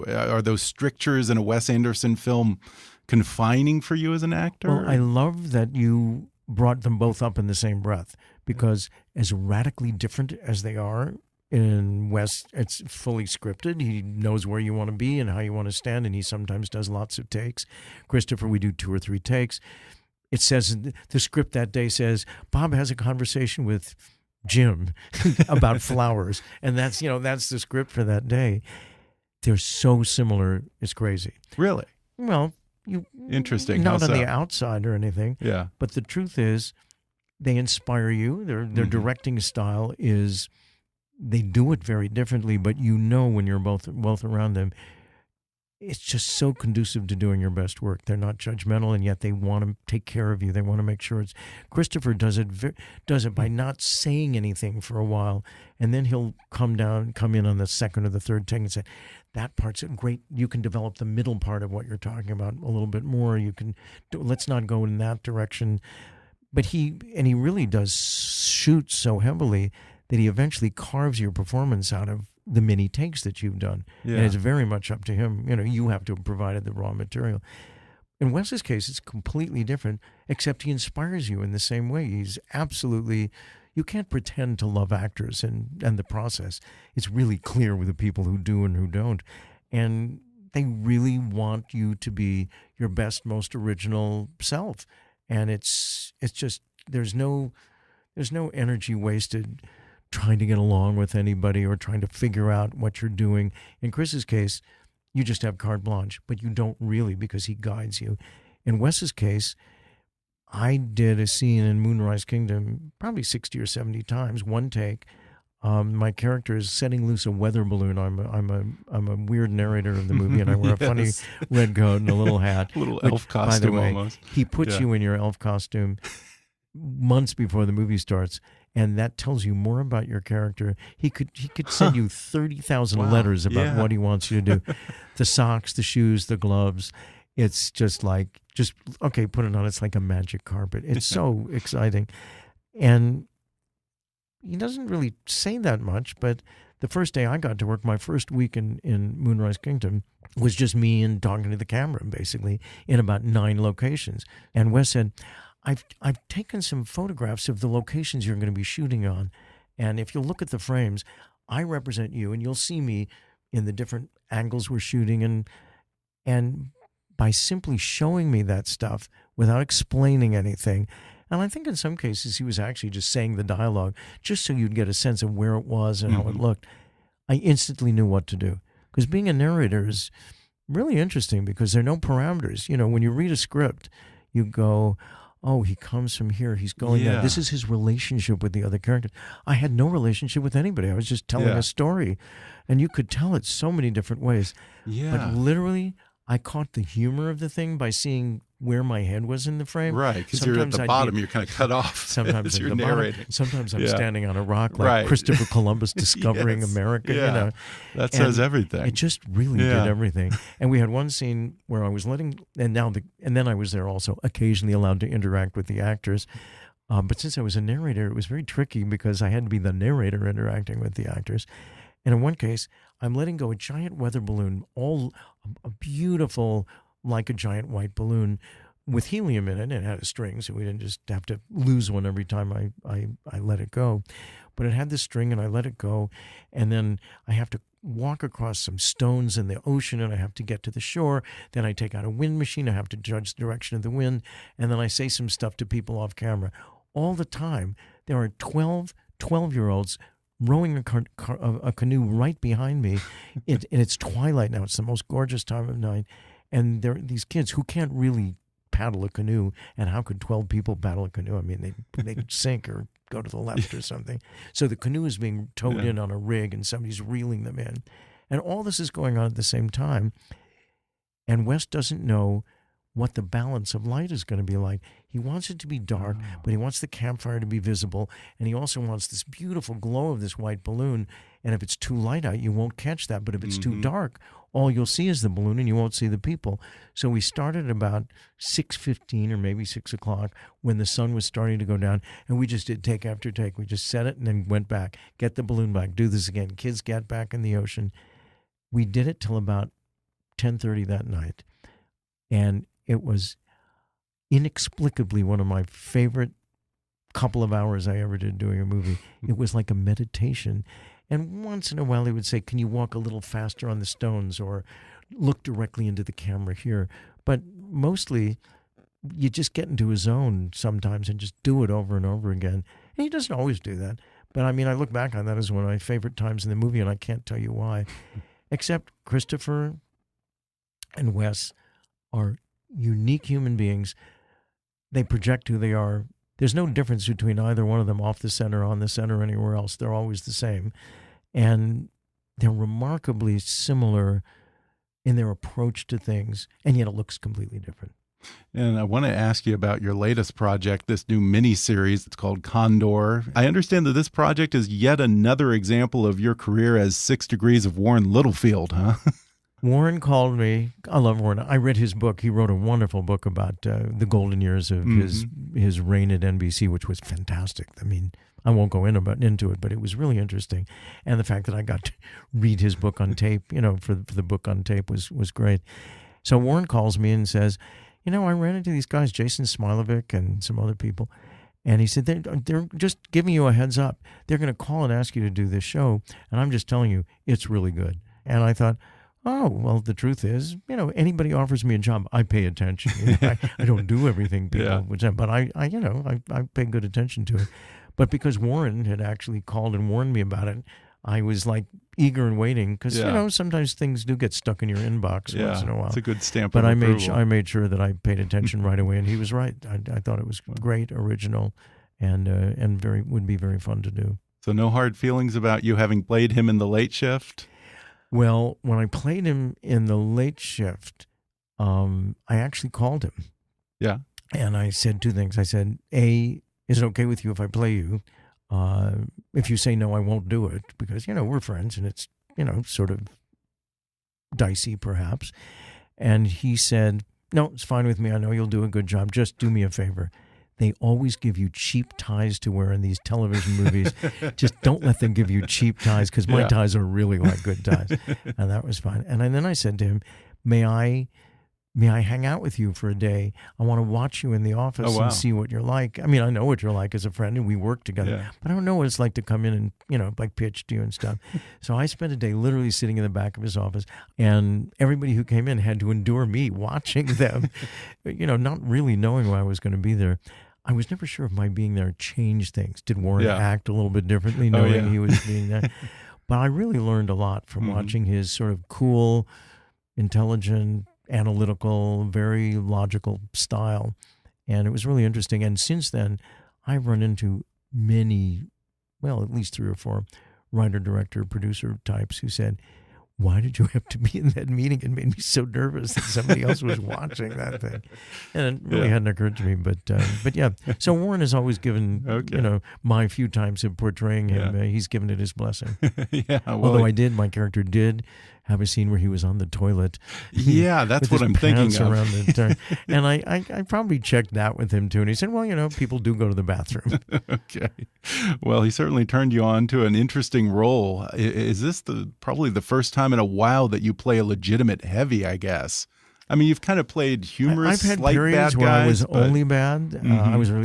are those strictures in a Wes Anderson film confining for you as an actor? Well, I love that you brought them both up in the same breath, because as radically different as they are, in Wes, it's fully scripted. He knows where you want to be and how you want to stand, and he sometimes does lots of takes. Christopher, we do 2 or 3 takes. It says, the script that day says, Bob has a conversation with Jim about flowers, and that's the script for that day. They're so similar, it's crazy. Really? Well, interesting. Not on the outside or anything. Yeah. But the truth is, they inspire you. Their directing style is, they do it very differently, but when you're both around them, it's just so conducive to doing your best work. They're not judgmental, and yet they want to take care of you. They want to make sure it's. Christopher does it by not saying anything for a while, and then he'll come in on the second or the third take and say, "That part's great. You can develop the middle part of what you're talking about a little bit more. You can. Let's not go in that direction." But he really does shoot so heavily that he eventually carves your performance out of the many takes that you've done. Yeah. And it's very much up to him. You have to have provided the raw material. In Wes's case, it's completely different, except he inspires you in the same way. He's absolutely, you can't pretend to love actors and the process. It's really clear with the people who do and who don't. And they really want you to be your best, most original self. And it's just, there's no There's no energy wasted trying to get along with anybody or trying to figure out what you're doing. In Chris's case, you just have carte blanche, but you don't really because he guides you. In Wes's case, I did a scene in Moonrise Kingdom probably 60 or 70 times, one take. My character is setting loose a weather balloon. I'm a weird narrator of the movie, and I wear a funny red coat and a little hat. A little elf costume, by the way, almost. He puts you in your elf costume months before the movie starts, and that tells you more about your character. He could send you 30,000 letters about what he wants you to do. The socks, the shoes, the gloves. It's just okay, put it on. It's like a magic carpet. It's so exciting. And he doesn't really say that much, but the first day I got to work, my first week in Moonrise Kingdom, was just me and talking to the camera, basically, in about 9 locations. And Wes said, I've taken some photographs of the locations you're going to be shooting on, and if you'll look at the frames, I represent you, and you'll see me in the different angles we're shooting, and by simply showing me that stuff without explaining anything. And I think in some cases he was actually just saying the dialogue just so you'd get a sense of where it was and how it looked. I instantly knew what to do. Because being a narrator is really interesting because there are no parameters. You know, when you read a script, you go, oh, he comes from here, he's going there. This is his relationship with the other characters. I had no relationship with anybody. I was just telling a story. And you could tell it so many different ways. But literally, I caught the humor of the thing by seeing where my head was in the frame. Right, because you're at the bottom, you're kind of cut off. Sometimes you're at the narrating. bottom. Sometimes I'm standing on a rock like Christopher Columbus discovering America. Yeah. You know, that says everything. It just really did everything. And we had one scene where I was and then I was there also, occasionally allowed to interact with the actors. But since I was a narrator, it was very tricky because I had to be the narrator interacting with the actors. And in one case, I'm letting go a giant weather balloon, all a beautiful, like a giant white balloon with helium in it. And it had a string, so we didn't just have to lose one every time I let it go. But it had this string, and I let it go. And then I have to walk across some stones in the ocean, and I have to get to the shore. Then I take out a wind machine. I have to judge the direction of the wind. And then I say some stuff to people off camera. All the time, there are 12-year-olds rowing a canoe right behind me. And it's twilight now. It's the most gorgeous time of night. And there are these kids who can't really paddle a canoe. And how could 12 people paddle a canoe? I mean, they sink or go to the left or something. So the canoe is being towed in on a rig, and somebody's reeling them in. And all this is going on at the same time. And Wes doesn't know what the balance of light is going to be like. He wants it to be dark, but he wants the campfire to be visible, and he also wants this beautiful glow of this white balloon. And if it's too light out, you won't catch that. But if it's too dark, all you'll see is the balloon, and you won't see the people. So we started about 6:15 or maybe 6 o'clock when the sun was starting to go down, and we just did take after take. We just set it and then went back, get the balloon back, do this again. Kids get back in the ocean. We did it till about 10:30 that night, and it was inexplicably one of my favorite couple of hours I ever did doing a movie. It was like a meditation. And once in a while he would say, can you walk a little faster on the stones or look directly into the camera here? But mostly you just get into a zone sometimes and just do it over and over again. And he doesn't always do that. But I mean, I look back on that as one of my favorite times in the movie, and I can't tell you why. Except Christopher and Wes are unique human beings. They project who they are. There's no difference between either one of them off the center, on the center, anywhere else. They're always the same. And they're remarkably similar in their approach to things, and yet it looks completely different. And I want to ask you about your latest project, this new mini-series. It's called Condor. I understand that this project is yet another example of your career as 6 Degrees of Warren Littlefield, huh? Warren called me. I love Warren. I read his book. He wrote a wonderful book about the golden years of his reign at NBC, which was fantastic. I mean, I won't go into it, but it was really interesting. And the fact that I got to read his book on tape, you know, for the book on tape was great. So Warren calls me and says, you know, I ran into these guys, Jason Smilovic and some other people, and he said, they're just giving you a heads up. They're going to call and ask you to do this show, and I'm just telling you, it's really good. And I thought, oh, well, the truth is, you know, anybody offers me a job, I pay attention. I don't do everything people would say, but I pay good attention to it. But because Warren had actually called and warned me about it, I was like eager and waiting because sometimes things do get stuck in your inbox once in a while. It's a good stamp. But of I approval. made sure that I paid attention right away, and he was right. I thought it was great, original, and would be very fun to do. So no hard feelings about you having played him in The Late Shift? Well, when I played him in The Late Shift, I actually called him. Yeah. And I said two things. I said, A, is it okay with you if I play you? If you say no, I won't do it because, we're friends and it's, sort of dicey perhaps. And he said, no, it's fine with me. I know you'll do a good job. Just do me a favor. They always give you cheap ties to wear in these television movies. Just don't let them give you cheap ties because my ties are really like good ties. And that was fine. And then I said to him, may I hang out with you for a day? I want to watch you in the office and see what you're like. I mean, I know what you're like as a friend and we work together, but I don't know what it's like to come in and, like pitch to you and stuff. So I spent a day literally sitting in the back of his office and everybody who came in had to endure me watching them, not really knowing why I was going to be there. I was never sure if my being there changed things. Did Warren act a little bit differently knowing he was being there? But I really learned a lot from watching his sort of cool, intelligent, analytical, very logical style. And it was really interesting. And since then, I've run into many, well, at least 3 or 4 writer, director, producer types who said, why did you have to be in that meeting? It made me so nervous that somebody else was watching that thing. And it really hadn't occurred to me. But yeah, so Warren has always given, my few times of portraying him, he's given it his blessing. Although my character did have a scene where he was on the toilet. Yeah, that's what I'm thinking of. Around the and I probably checked that with him too. And he said, well, people do go to the bathroom. Okay. Well, he certainly turned you on to an interesting role. Is this probably the first time in a while that you play a legitimate heavy, I guess? I mean, you've kind of played humorous, I've had slight periods bad where guys, I was but... only bad.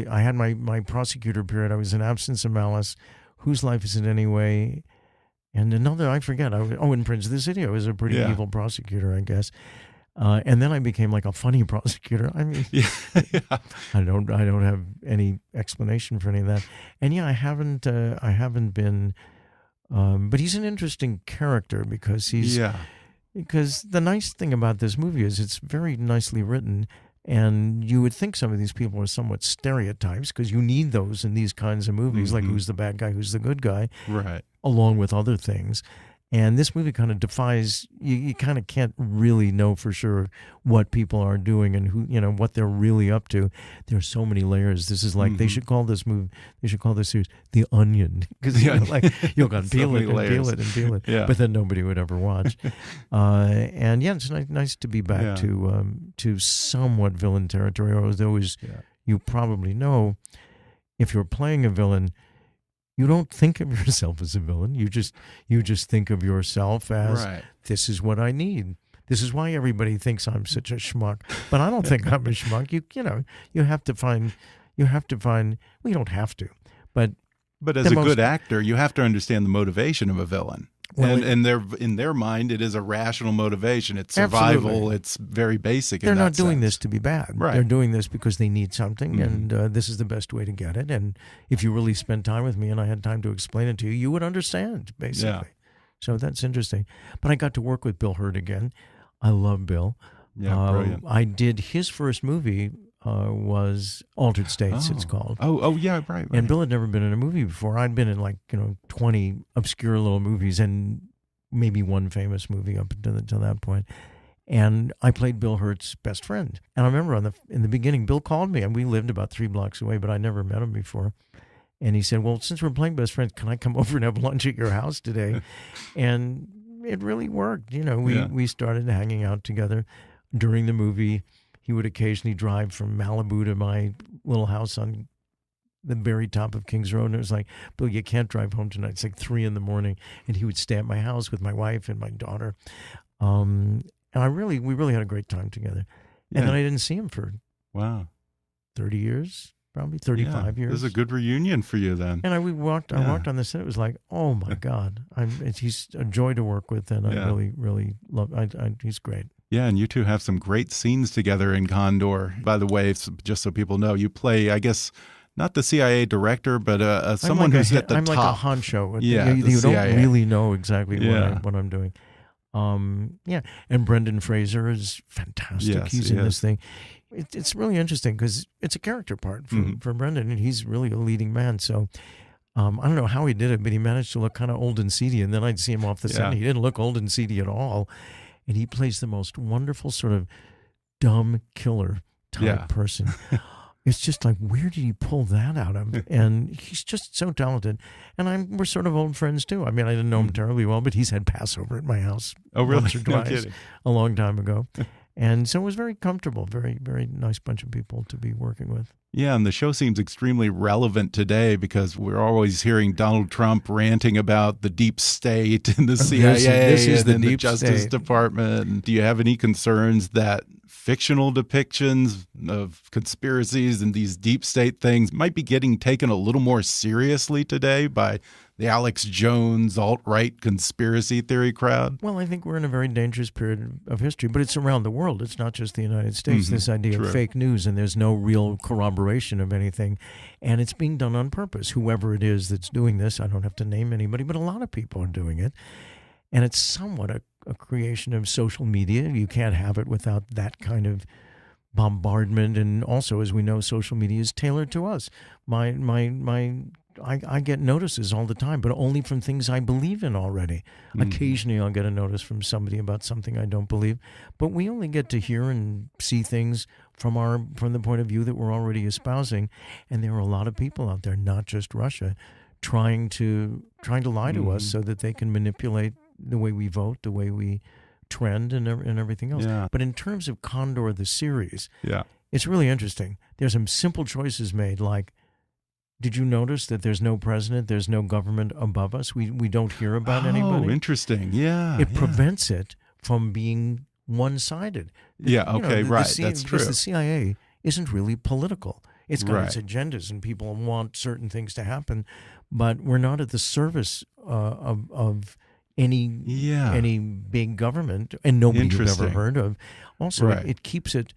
I had my prosecutor period. I was in Absence of Malice. Whose Life Is It Anyway? And another, I forget. In Prince of the City, I was a pretty evil prosecutor, I guess. And then I became like a funny prosecutor. I mean, I don't have any explanation for any of that. And I haven't been. But he's an interesting character because because the nice thing about this movie is it's very nicely written. And you would think some of these people are somewhat stereotypes because you need those in these kinds of movies, like who's the bad guy, who's the good guy, right? Along with other things. And this movie kind of defies, you kind of can't really know for sure what people are doing and who, what they're really up to. There's so many layers. This is like, they should call this series The Onion. Because you'll go peel it and peel it and peel it. Yeah. But then nobody would ever watch. And it's nice to be back to somewhat villain territory. Although, as you probably know, if you're playing a villain, you don't think of yourself as a villain. You just think of yourself as, this is what I need. This is why everybody thinks I'm such a schmuck. But I don't think I'm a schmuck. You have to find, well, you don't have to. But as a good actor, you have to understand the motivation of a villain. Well, and in their mind, it is a rational motivation. It's survival. Absolutely. It's very basic. They're not doing this to be bad. Right. They're doing this because they need something, and this is the best way to get it. And if you really spent time with me and I had time to explain it to you, you would understand, basically. Yeah. So that's interesting. But I got to work with Bill Hurd again. I love Bill. Yeah, brilliant. I did his first movie. Was Altered States, it's called. Oh, yeah, right. And Bill had never been in a movie before. I'd been in 20 obscure little movies and maybe one famous movie up until that point. And I played Bill Hurt's best friend. And I remember in the beginning, Bill called me, and we lived about 3 blocks away, but I never met him before. And he said, well, since we're playing best friends, can I come over and have lunch at your house today? And it really worked. We started hanging out together during the movie. He would occasionally drive from Malibu to my little house on the very top of Kings Road. And it was like, Bill, you can't drive home tonight. It's like 3 a.m. And he would stay at my house with my wife and my daughter. And we really had a great time together. And then I didn't see him for 30 years, probably 35 years. This is a good reunion for you then. And I walked on the set. It was like, oh my God, he's a joy to work with. And I really, really love, he's great. Yeah, and you two have some great scenes together in Condor. By the way, just so people know, you play, I guess, not the CIA director, but someone like who's at the I'm top. like a honcho. Yeah, you the don't CIA. really know exactly Yeah. what I'm doing. And Brendan Fraser is fantastic. Yes, He's he in this is. thing. It's really interesting because it's a character part for Brendan, and he's really a leading man. So I don't know how he did it, but he managed to look kind of old and seedy. And then I'd see him off the set, and he didn't look old and seedy at all. And he plays the most wonderful sort of dumb killer type person. It's just like, where did he pull that out of? And he's just so talented. And we're sort of old friends too. I mean, I didn't know him terribly well, but he's had Passover at my house. Oh, really? Once or No twice, kidding. a long time ago. And so it was very comfortable, very, very nice bunch of people to be working with. Yeah, and the show seems extremely relevant today because we're always hearing Donald Trump ranting about the deep state and the CIA This is the and the deep Justice state. Department. Do you have any concerns that fictional depictions of conspiracies and these deep state things might be getting taken a little more seriously today by the Alex Jones alt-right conspiracy theory crowd? Well, I think we're in a very dangerous period of history, but it's around the world. It's not just the United States, this idea of fake news, and there's no real corroboration of anything. And it's being done on purpose. Whoever it is that's doing this, I don't have to name anybody, but a lot of people are doing it. And it's somewhat a creation of social media. You can't have it without that kind of bombardment. And also, as we know, social media is tailored to us. I get notices all the time, but only from things I believe in already. Occasionally I'll get a notice from somebody about something I don't believe, but we only get to hear and see things from the point of view that we're already espousing. And there are a lot of people out there, not just Russia, trying to lie to us so that they can manipulate the way we vote, the way we trend, and everything else. Yeah. But in terms of Condor, the series, Yeah. it's really interesting. There's some simple choices made, like, did you notice that there's no president, there's no government above us? We don't hear about anybody. Oh, interesting. Yeah. It prevents it from being one-sided. Yeah, okay, right. That's Because true. the CIA isn't really political. It's got its Right. agendas, and people want certain things to happen, but we're not at the service of any big government, and nobody you've ever Interesting. heard of. Also, Right. it keeps it.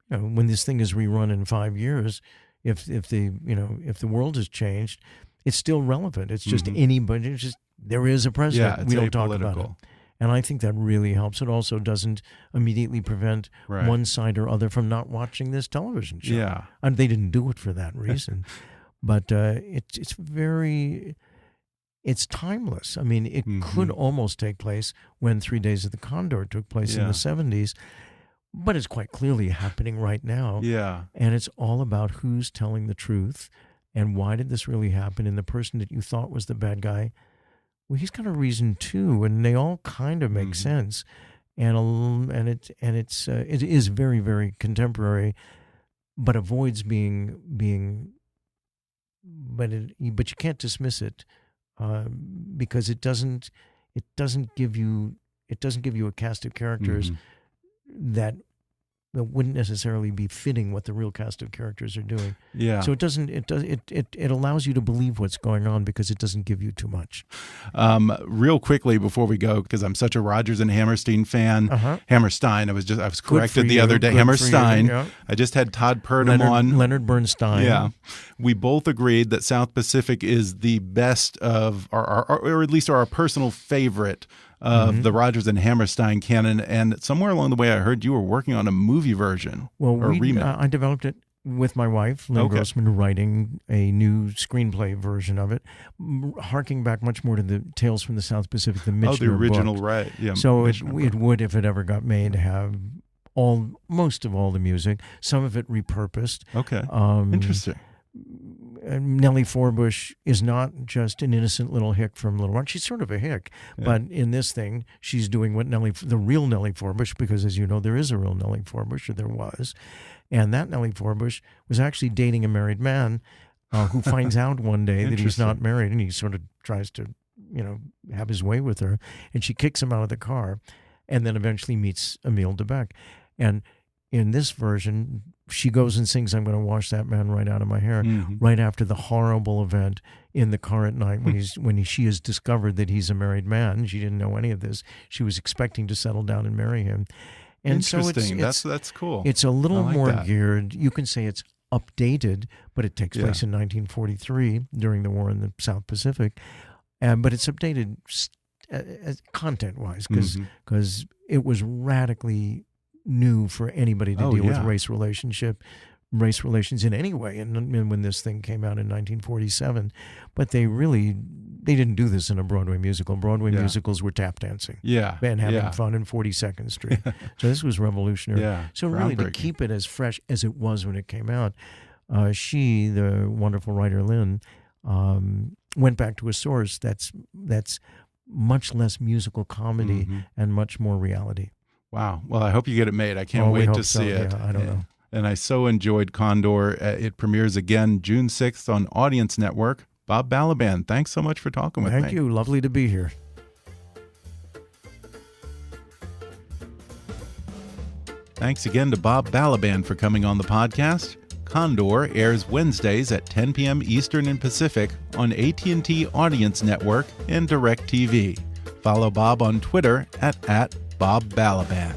When this thing is rerun in 5 years, if the world has changed, it's still relevant. It's just anybody. It's just there is a president. Yeah, it's we don't talk about it. apolitical. And I think that really helps. It also doesn't immediately prevent Right. one side or other from not watching this television show. Yeah. And they didn't do it for that reason. But it's timeless. I mean, it could almost take place when 3 Days of the Condor took place in Yeah. the 70s. But it's quite clearly happening right now. Yeah. And it's all about who's telling the truth and why did this really happen. And the person that you thought was the bad guy, well, he's got a reason too, and they all kind of make sense. And it is very, very contemporary, but avoids being. But you can't dismiss it because it doesn't give you a cast of characters that wouldn't necessarily be fitting what the real cast of characters are doing. Yeah. So it allows you to believe what's going on because it doesn't give you too much. Real quickly before we go, because I'm such a Rodgers and Hammerstein fan. Hammerstein. I was corrected the other day. Good for Hammerstein. you, yeah. I just had Todd Purdom on. Leonard Bernstein. Yeah. We both agreed that South Pacific is the best of or at least our personal favorite of the Rodgers and Hammerstein canon. And somewhere along the way, I heard you were working on a movie version or remake. I developed it with my wife, Lynn Grossman, writing a new screenplay version of it, harking back much more to the Tales from the South Pacific, the Michener the original, book. right. Yeah, so it Michener book. would, if it ever got made, have most of all the music, some of it repurposed. Okay. Interesting. Nellie Forbush is not just an innocent little hick from Little Rock. She's sort of a hick, but in this thing, she's doing what the real Nellie Forbush, because as you know, there is a real Nellie Forbush, or there was, and that Nellie Forbush was actually dating a married man who finds out one day that he's not married, and he sort of tries to, have his way with her, and she kicks him out of the car, and then eventually meets Emile Debec, and in this version, she goes and sings "I'm going to wash that man right out of my hair" right after the horrible event in the car at night when she has discovered that he's a married man. She didn't know any of this. She was expecting to settle down and marry him. And so Interesting. it's That's cool. It's a little I like more that. geared. You can say it's updated, but it takes place in 1943 during the war in the South Pacific. But it's updated content-wise because it was radically new for anybody to deal with race relations in any way. And when this thing came out in 1947, but they didn't do this in a Broadway musical. Broadway musicals were tap dancing, and having fun in 42nd Street. So this was revolutionary. So really, to keep it as fresh as it was when it came out, she, the wonderful writer Lynn, went back to a source that's much less musical comedy and much more reality. Wow. Well, I hope you get it made. I can't wait to see it. Yeah, I don't know. And I so enjoyed Condor. It premieres again June 6th on Audience Network. Bob Balaban, thanks so much for talking with me. Thank you. Lovely to be here. Thanks again to Bob Balaban for coming on the podcast. Condor airs Wednesdays at 10 p.m. Eastern and Pacific on AT&T Audience Network and DirecTV. Follow Bob on Twitter at Bob Balaban.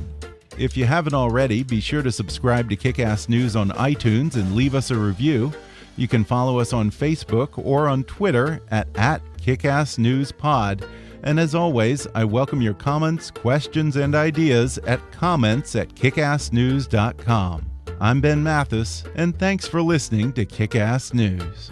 If you haven't already, be sure to subscribe to Kickass News on iTunes and leave us a review. You can follow us on Facebook or on Twitter at KickassNewsPod. And as always, I welcome your comments, questions, and ideas at comments@kickassnews.com. I'm Ben Mathis, and thanks for listening to Kickass News.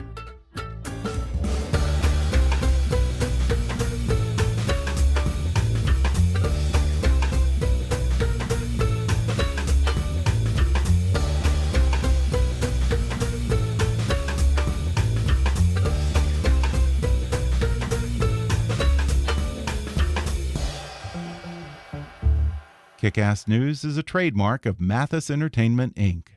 Kickass News is a trademark of Mathis Entertainment, Inc.